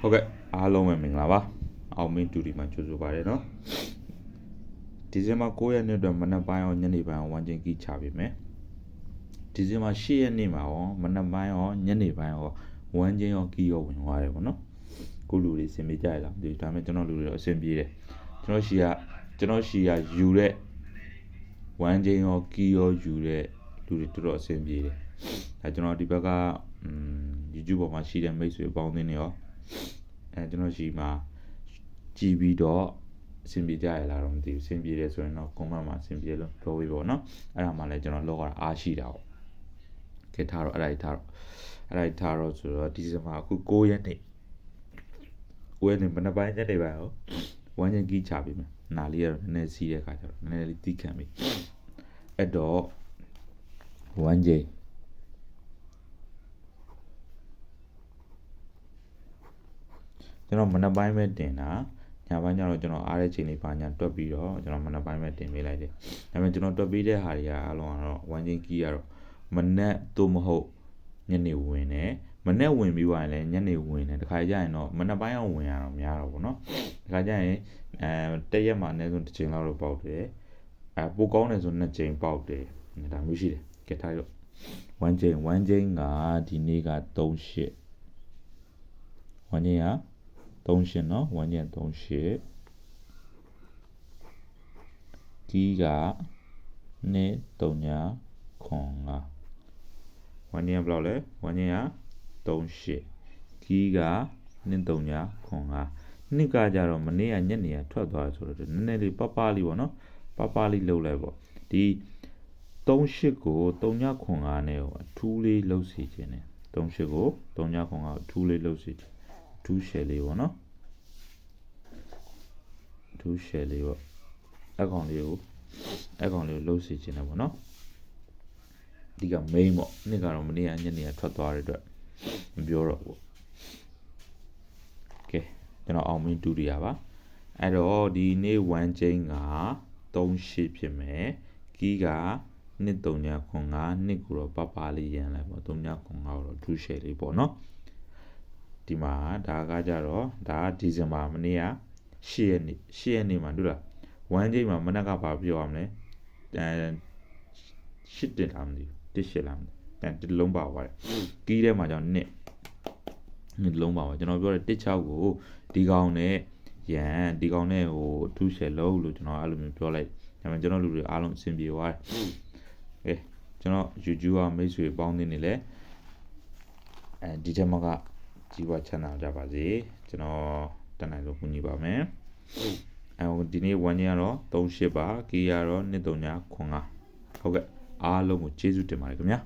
ဟုတ်ကဲ့အားလုံးပဲမင်္ဂလာပါအောင်မင်းတူဒီမှာကြိုဆိုပါတယ်နော်ဒီဇင်ဘာ9ရက်နေ့အတွက်မနက်ပိုင်းရောညနေပိုင်းရောဝမ်ကျင်ကီချပေးမယ်ဒီဇင်ဘာ10ရက်နေ့မှာရောမနက်ပိုင်းရောညနေပိုင်းရောဝမ်ကျင်ရောကီရောဝင်သွားတယ်ပေါ့နော်ခုလူတွေအဆင်ပြေကြရလားဒီဒါပေမဲ့ကျွန်တော်လူတွေတော့အဆင်ပြေတယ်ကျွန်တော်ရှီကယူတဲ့ဝမ်ကျင်ရောကီရောယူတဲ့လူတွေတော်တော်အဆင်ပြေတယ်ဒါကျွန်တော်ဒီဘက်ကYouTube ပေါ်မှာရှိတဲ့မိတ်ဆွေအပေါင်းအသင်းတွေရောကျွန်တော်ရှိမှာကြည်ပြီးတော့အဆင်ပြေကြရလားတော့မသိဘူးအဆင်ပြေတယ်ဆိုရင်တော့ comment မှာအဆင်ပြေလို့ပြောပေးပေါ့နော်အဲ့ဒါမှလည်းကျွန်တော်လောက်ရတာအားရှိတာပေါ့ကဲထားတော့အဲ့ဒါထားတော့ဆိုတော့ဒီဇင်ဘာအခု9ရက်နေ့မနက်ပိုင်းညနေပိုင်းရောဝမ်းကျင်ကြီးချပေးမယ်နာလေးကတော့နည်းနည်းစီးတဲ့ခါကျတော့နည်းနည်းလေးတီးခံပြီအဲ့တော့ဝမ်းကျင်ကျွန်တော်မနက်ပိုင်းပဲတင်တာညပိုင်းကျတော့ကျွန်တော်အားတဲ့ချိန်လေးပါညာတွက်ပြီးတော့ကျွန်တော်မနက်ပိုင်းပဲတင်ပေးလိုက်တယ်ဒါပေမဲ့ကျွန်တော်တွက်ပေးတဲ့ဟာတွေကအလုံးကတော့ဝမ်ချင်းကီးကတော့မနက်သို့မဟုတ်ညနေဝင်တယ်မနက်ဝင်ပြီးသွားရင်လည်းညနေဝင်တယ်တခါကျရင်တော့မနက်ပိုင်းအောင်ဝင်ရတော့များတော့ဗောနော်တခါကျရင်တစ်ရက်မှာအနည်းဆုံးတစ်ချိန်လောက်တော့ပေါက်တယ်ပိုကောင်းတယ်ဆို2ချိန်ပေါက်တယ်ဒါမျိုးရှိတယ်ကဲထားရဝမ်ချင်းကဒီနေ့က38ဝမ်ချင်းက38နော်ဝမ်ကျင်38ကြီးက239ဝမ်ကျင်ဘယ်လောက်လဲဝမ်ကျင်က38ကြီးက239နှစ်ကကြတော့မနေ့ကညနေကထွက်သွားဆိုတော့နည်းနည်းလေးပပလေးပေါ့နော်ပပလေးလှုပ်လိုက်ပေါ့ဒီ38ကို395နဲ့အထူးလေးလှုပ်စီခြင်းတယ်38ကို395အထူးလေးလှုပ်စီခြင်းအထူးရှယ်လေးပေါ့နော်ထူးရှယ်လေးပေါ့အကောင်လေးကိုလှုပ်စီခြင်းတယ်ပေါ့နော်ဒီက main ပေါ့နေ့ကတော့မနေ့ကညနေကထွက်သွားတဲ့အတွက်မပြောတော့ဘူးကဲကျွန်တော်အောင်မင်းတူရပါအဲ့တော့ဒီနေ့ဝမ်ကျင်းက38ဖြစ်မယ်ကီးက239နှစ်ကိုတော့ပလေးရန်လိုက်ပေါ့395တော့ထူးရှယ်လေးပေါ့နော်ဒီမှာဒါကကြတော့ဒါကဒီဇင်ဘာမနေ့က10ရက်နေ့မှာတွေ့လားဝမ်ကျင်းမှာမနက်ကဘာပြောရမလဲ8တင်ထားမသိဘူး1လားမသိတစ်လုံးပါသွားတယ်ကီးထဲမှာကြောင့်နှစ်လုံးပါပါကျွန်တော်ပြောတယ်16ကိုဒီကောင်နဲ့ရန်ဒီကောင်နဲ့ဟိုထူးရှယ်လို့ကျွန်တော်အဲ့လိုမျိုးပြောလိုက်ဒါပေမဲ့ကျွန်တော်လူတွေအားလုံးအဆင်ပြေသွားတယ်ကျွန်တော် YouTube ကမိတ်ဆွေပေါင်းနေလဲဒီထက်မှကကြီးပွားချမ်းသာကြပါစေကျွန်တော်တန်နိုင်လို့ကူညီပါမယ်ဒီနေ့1ရက်တော့38ပါကီးရတော့239ဟုတ်ကဲ့အားလုံးကိုကျေးဇူးတင်ပါတယ်ခင်ဗျာ